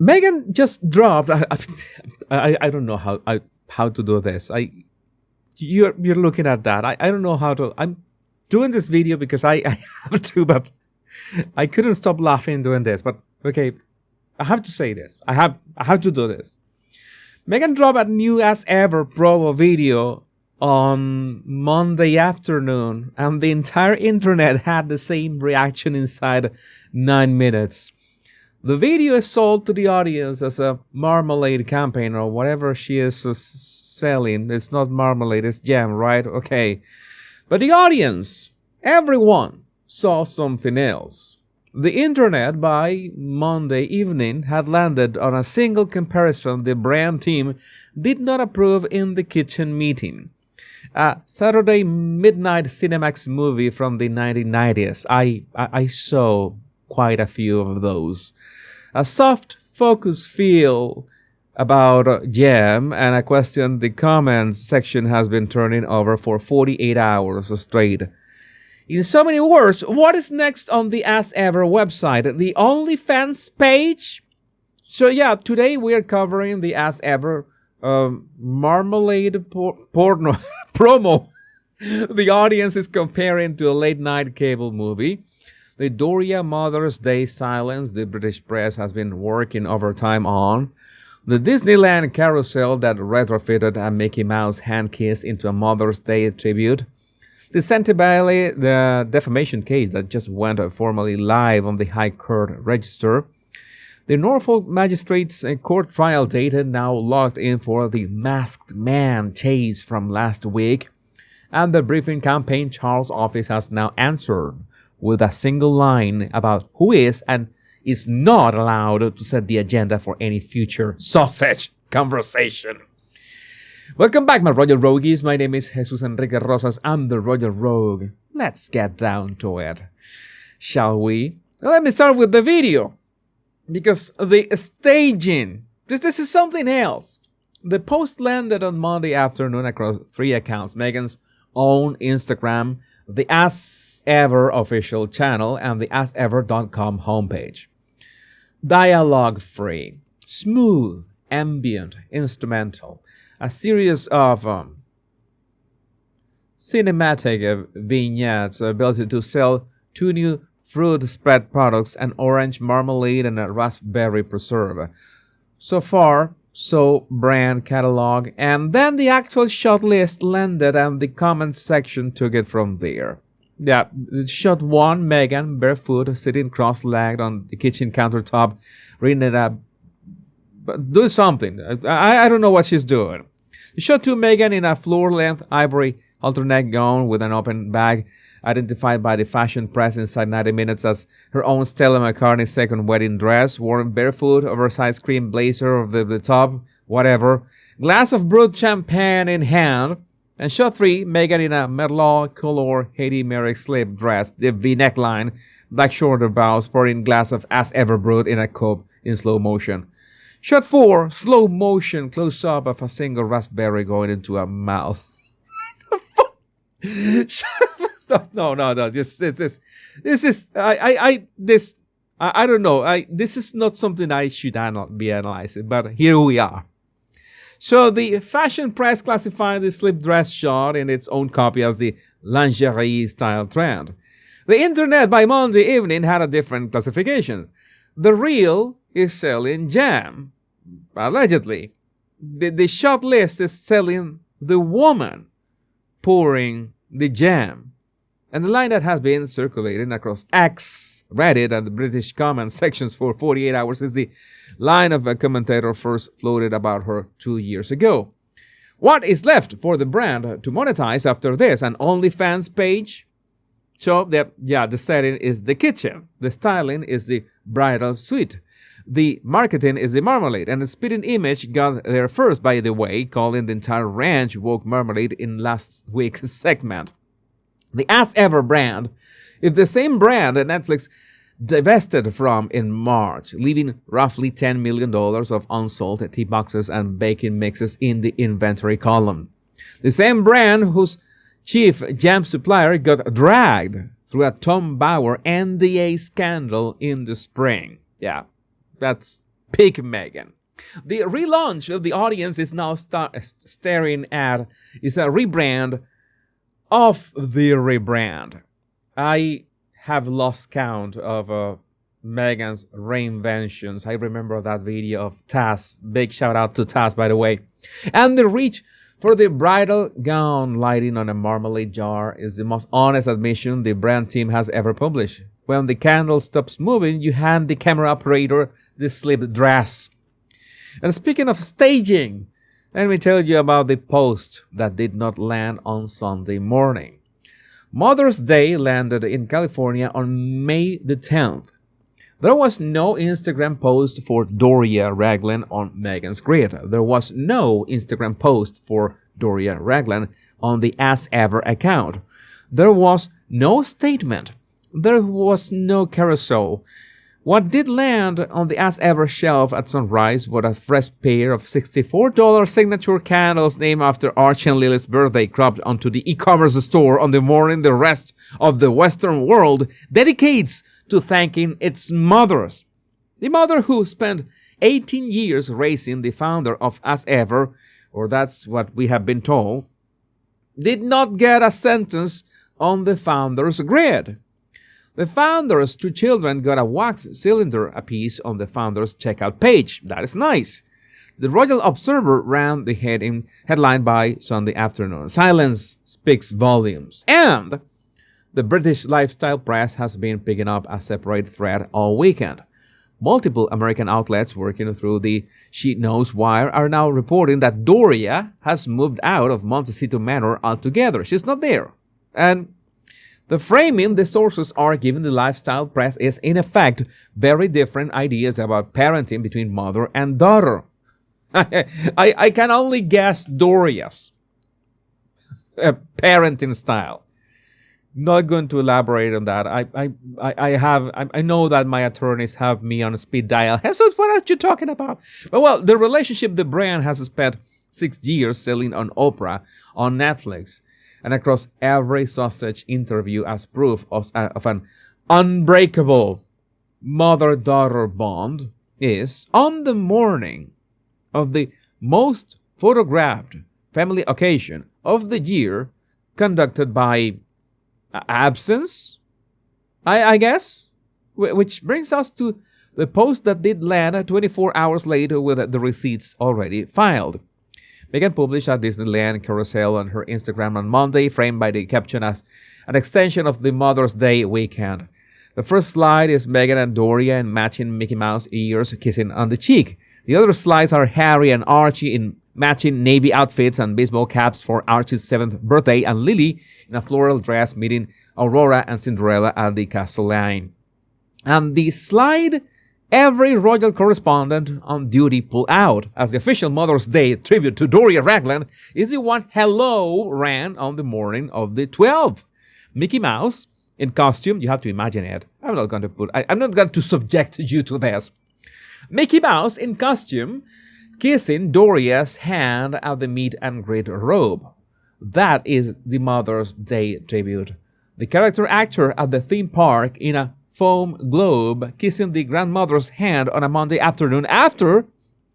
Meghan just dropped. I don't know how to do this. You're looking at that. I don't know how to. I'm doing this video because I have to, but I couldn't stop laughing doing this. But okay, I have to say this. I have to do this. Meghan dropped a new as ever promo video on Monday afternoon, and the entire internet had the same reaction inside 9 minutes. The video is sold to the audience as a marmalade campaign or whatever she is selling. It's not marmalade, it's jam, right? Okay. But the audience, everyone, saw something else. The internet by Monday evening had landed on a single comparison the brand team did not approve in the kitchen meeting. A Saturday midnight Cinemax movie from the 1990s. I saw quite a few of those. A soft focus feel about jam, and I question the comments section has been turning over for 48 hours straight. In so many words, what is next on the As Ever website? The OnlyFans page? So yeah, today we are covering the As Ever marmalade porno promo. The audience is comparing to a late night cable movie. The Doria Mother's Day silence the British press has been working overtime on. The Disneyland carousel that retrofitted a Mickey Mouse hand kiss into a Mother's Day tribute. The Santabelli, the defamation case that just went formally live on the High Court Register. The Norfolk Magistrates Court trial date now locked in for the masked man chase from last week. And the briefing campaign Charles' office has now answered with a single line about who is and is not allowed to set the agenda for any future sausage conversation. Welcome back, my Royal Rogues. My name is Jesus Enrique Rosas. I'm the Royal Rogue. Let's get down to it, shall we? Let me start with the video, because the staging, this is something else. The post landed on Monday afternoon across 3 accounts: Meghan's own Instagram, the As Ever official channel, and the asever.com homepage. Dialogue-free, smooth, ambient, instrumental. A series of cinematic vignettes built to sell 2 new fruit spread products, an orange marmalade and a raspberry preserve. So far, so brand catalog, and then the actual shot list landed and the comments section took it from there. Yeah, shot 1, Meghan, barefoot, sitting cross-legged on the kitchen countertop, reading it up. But do something. I don't know what she's doing. Shot 2, Meghan in a floor-length ivory halter-neck gown with an open bag, identified by the fashion press inside 90 minutes as her own Stella McCartney's second wedding dress, worn barefoot, oversized cream blazer over the top, whatever. Glass of brewed champagne in hand. And shot 3, Meghan in a Merlot color Haiti Merrick slip dress, the V neckline, black shoulder bows, pouring glass of As Ever brewed in a cup in slow motion. Shot 4, slow motion close up of a single raspberry going into a mouth. No. This is I don't know. This is not something I should not be analyzing, but here we are. So the fashion press classified the slip dress shot in its own copy as the lingerie style trend. The internet by Monday evening had a different classification. The reel is selling jam, allegedly. The shot list is selling the woman pouring the jam. And the line that has been circulating across X, Reddit, and the British comment sections for 48 hours is the line of a commentator first floated about her 2 years ago. What is left for the brand to monetize after this? An OnlyFans page? So, the setting is the kitchen. The styling is the bridal suite. The marketing is the marmalade. And the spitting image got there first, by the way, calling the entire ranch woke marmalade in last week's segment. The As Ever brand is the same brand that Netflix divested from in March, leaving roughly $10 million of unsold tea boxes and baking mixes in the inventory column. The same brand whose chief jam supplier got dragged through a Tom Bauer NDA scandal in the spring. Yeah, that's Pick Meghan. The relaunch of the audience is now staring at is a rebrand of the rebrand. I have lost count of Meghan's reinventions. I remember that video of Taz. Big shout out to Taz, by the way. And the reach for the bridal gown lighting on a marmalade jar is the most honest admission the brand team has ever published. When the candle stops moving, you hand the camera operator the slipped dress. And speaking of staging, let me tell you about the post that did not land on Sunday morning. Mother's Day landed in California on May the 10th. There was no Instagram post for Doria Ragland on Meghan's grid. There was no Instagram post for Doria Ragland on the As Ever account. There was no statement. There was no carousel. What did land on the As Ever shelf at sunrise was a fresh pair of $64 signature candles named after Archie and Lily's birthday cropped onto the e-commerce store on the morning the rest of the Western world dedicates to thanking its mothers. The mother who spent 18 years raising the founder of As Ever, or that's what we have been told, did not get a sentence on the founder's grid. The founder's two children got a wax cylinder apiece on the founder's checkout page. That is nice. The Royal Observer ran the headline by Sunday afternoon. Silence speaks volumes. And the British lifestyle press has been picking up a separate thread all weekend. Multiple American outlets working through the She Knows wire are now reporting that Doria has moved out of Montecito Manor altogether. She's not there. And the framing the sources are giving the lifestyle press is, in effect, very different ideas about parenting between mother and daughter. I can only guess Doria's parenting style. Not going to elaborate on that. I know that my attorneys have me on a speed dial. So what are you talking about? But well, the relationship the brand has spent 6 years selling on Oprah, on Netflix, and across every sausage interview as proof of an unbreakable mother-daughter bond is, on the morning of the most photographed family occasion of the year, conducted by absence, I guess, which brings us to the post that did land 24 hours later with the receipts already filed. Meghan published a Disneyland carousel on her Instagram on Monday, framed by the caption as an extension of the Mother's Day weekend. The first slide is Meghan and Doria in matching Mickey Mouse ears kissing on the cheek. The other slides are Harry and Archie in matching navy outfits and baseball caps for Archie's 7th birthday, and Lily in a floral dress meeting Aurora and Cinderella at the castle line. And the slide every royal correspondent on duty pulled out as the official Mother's Day tribute to Doria Ragland is the one Hello ran on the morning of the 12th. Mickey Mouse in costume, you have to imagine it. I'm not going to subject you to this. Mickey Mouse in costume kissing Doria's hand at the meet and greet robe. That is the Mother's Day tribute. The character actor at the theme park in a foam globe kissing the grandmother's hand on a Monday afternoon after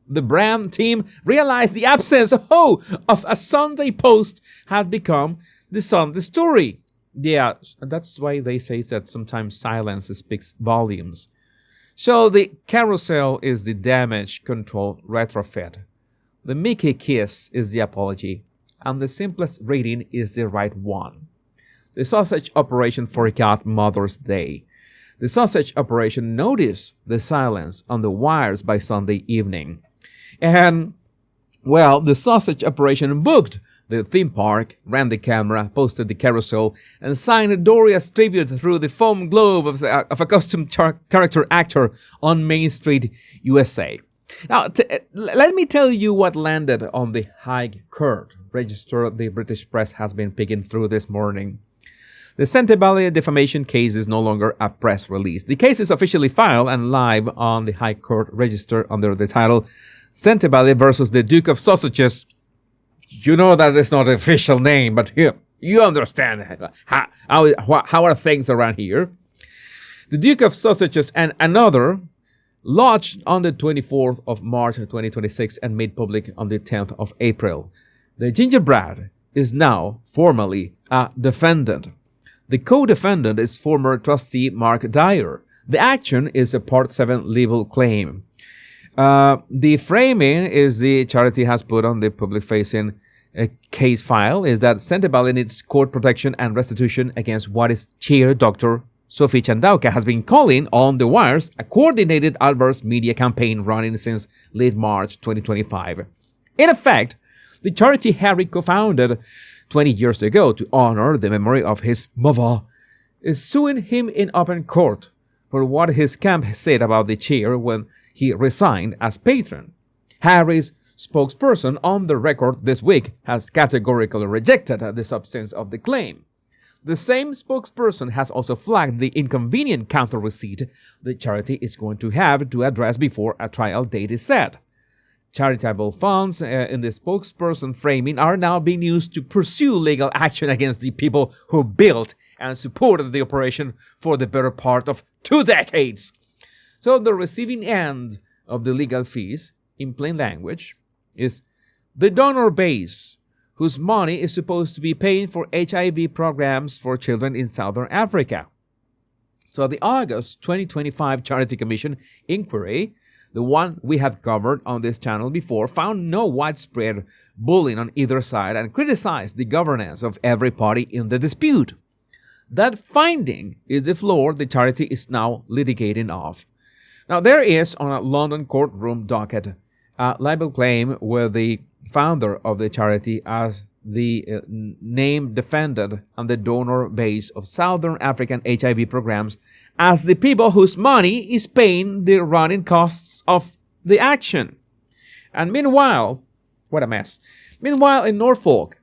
the brand team realized the absence of a Sunday post had become the Sunday story. Yeah, that's why they say that sometimes silence speaks volumes. So the carousel is the damage control retrofit. The Mickey kiss is the apology, and the simplest reading is the right one. The sausage operation forgot Mother's Day. The sausage operation noticed the silence on the wires by Sunday evening. And, well, the sausage operation booked the theme park, ran the camera, posted the carousel, and signed Doria's tribute through the foam globe of a costume character actor on Main Street, USA. Now, let me tell you what landed on the High Court register the British press has been picking through this morning. The Centennial defamation case is no longer a press release. The case is officially filed and live on the High Court register under the title Centennial versus the Duke of Sausages. You know that is not the official name, but here, you understand how are things around here. The Duke of Sausages and another Launched on the 24th of March 2026 and made public on the 10th of April. The gingerbread is now formally a defendant. The co-defendant is former trustee Mark Dyer. The action is a Part 7 libel claim. The framing is the charity has put on the public-facing case file is that Centebal needs court protection and restitution against what its chair, Dr. Sophie Chandauka, has been calling on the wires a coordinated adverse media campaign running since late March 2025. In effect, the charity Harry co-founded 20 years ago to honor the memory of his mother is suing him in open court for what his camp said about the chair when he resigned as patron. Harry's spokesperson on the record this week has categorically rejected the substance of the claim. The same spokesperson has also flagged the inconvenient counter-receipt the charity is going to have to address before a trial date is set. Charitable funds in the spokesperson framing are now being used to pursue legal action against the people who built and supported the operation for the better part of 2 decades. So the receiving end of the legal fees, in plain language, is the donor base, whose money is supposed to be paying for HIV programs for children in Southern Africa. So the August 2025 Charity Commission inquiry, the one we have covered on this channel before, found no widespread bullying on either side and criticized the governance of every party in the dispute. That finding is the floor the charity is now litigating off. Now, there is on a London courtroom docket a libel claim with the founder of the charity as the named defendant on the donor base of Southern African HIV programs as the people whose money is paying the running costs of the action. And meanwhile, what a mess. Meanwhile, in Norfolk,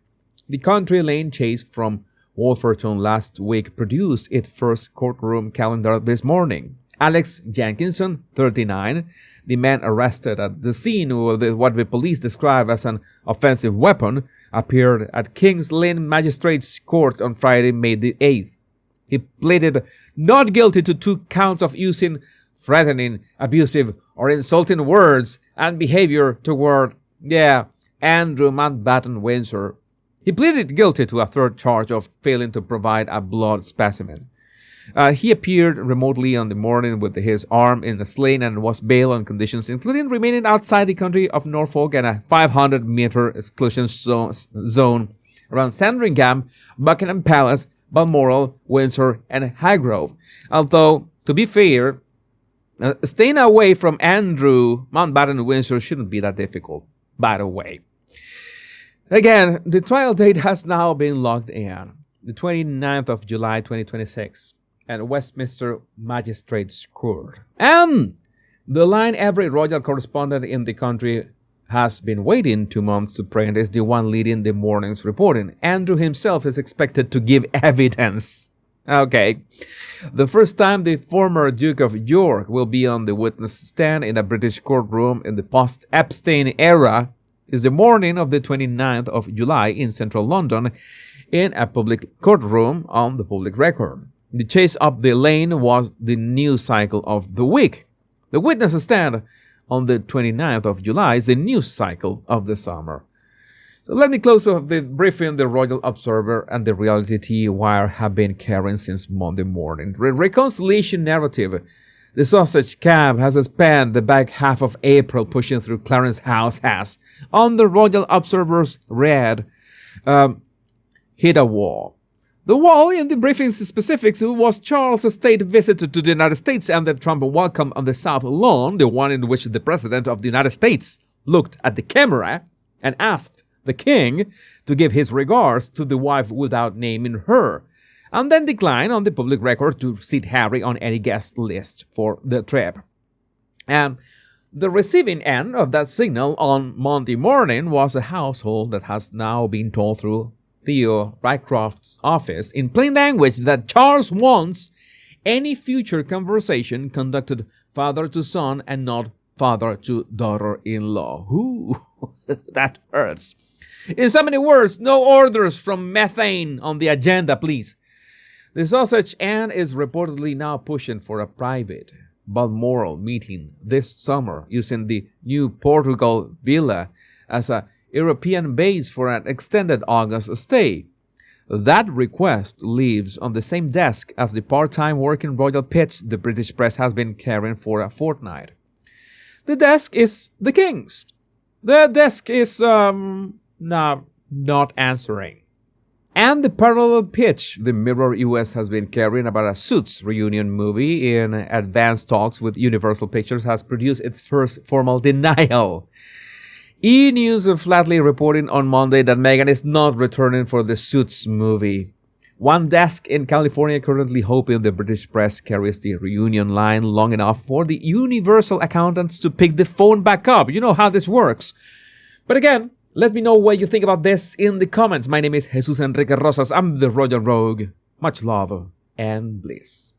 the country lane chase from Wolverton last week produced its first courtroom calendar this morning. Alex Jenkinson, 39, the man arrested at the scene with what the police describe as an offensive weapon, appeared at King's Lynn Magistrates Court on Friday, May the 8th. He pleaded not guilty to 2 counts of using threatening, abusive, or insulting words and behavior toward, Andrew Mountbatten Windsor. He pleaded guilty to a 3rd charge of failing to provide a blood specimen. He appeared remotely on the morning with his arm in a sling and was bailed on conditions including remaining outside the county of Norfolk and a 500-meter exclusion zone around Sandringham, Buckingham Palace, Balmoral, Windsor, and Highgrove. Although, to be fair, staying away from Andrew Mountbatten Windsor shouldn't be that difficult, by the way. Again, the trial date has now been locked in, the 29th of July 2026. At Westminster Magistrates Court. And the line every royal correspondent in the country has been waiting 2 months to print is the one leading the morning's reporting. Andrew himself is expected to give evidence. Okay. The first time the former Duke of York will be on the witness stand in a British courtroom in the post-Epstein era is the morning of the 29th of July in central London in a public courtroom on the public record. The chase up the lane was the news cycle of the week. The witness stand on the 29th of July is the news cycle of the summer. So let me close off the briefing the Royal Observer and the Reality Wire have been carrying since Monday morning. The reconciliation narrative. The sausage cab has spent the back half of April pushing through Clarence House has, on the Royal Observer's read, hit a wall. The wall, in the briefing's specifics, was Charles' state visit to the United States and the Trump welcome on the South Lawn, the one in which the President of the United States looked at the camera and asked the king to give his regards to the wife without naming her, and then declined on the public record to seat Harry on any guest list for the trip. And the receiving end of that signal on Monday morning was a household that has now been told through Theo Rycroft's office in plain language that Charles wants any future conversation conducted father to son and not father to daughter-in-law. Ooh, that hurts. In so many words, no orders from methane on the agenda, please. The sausage Anne is reportedly now pushing for a private Balmoral meeting this summer using the new Portugal villa as a European base for an extended August stay. That request lives on the same desk as the part-time working royal pitch the British press has been carrying for a fortnight. The desk is the king's. The desk is, not answering. And the parallel pitch the Mirror US has been carrying about a Suits reunion movie in advanced talks with Universal Pictures has produced its first formal denial. E-News flatly reporting on Monday that Meghan is not returning for the Suits movie. One desk in California currently hoping the British press carries the reunion line long enough for the Universal accountants to pick the phone back up. You know how this works. But again, let me know what you think about this in the comments. My name is Jesus Enrique Rosas. I'm the Royal Rogue. Much love and bliss.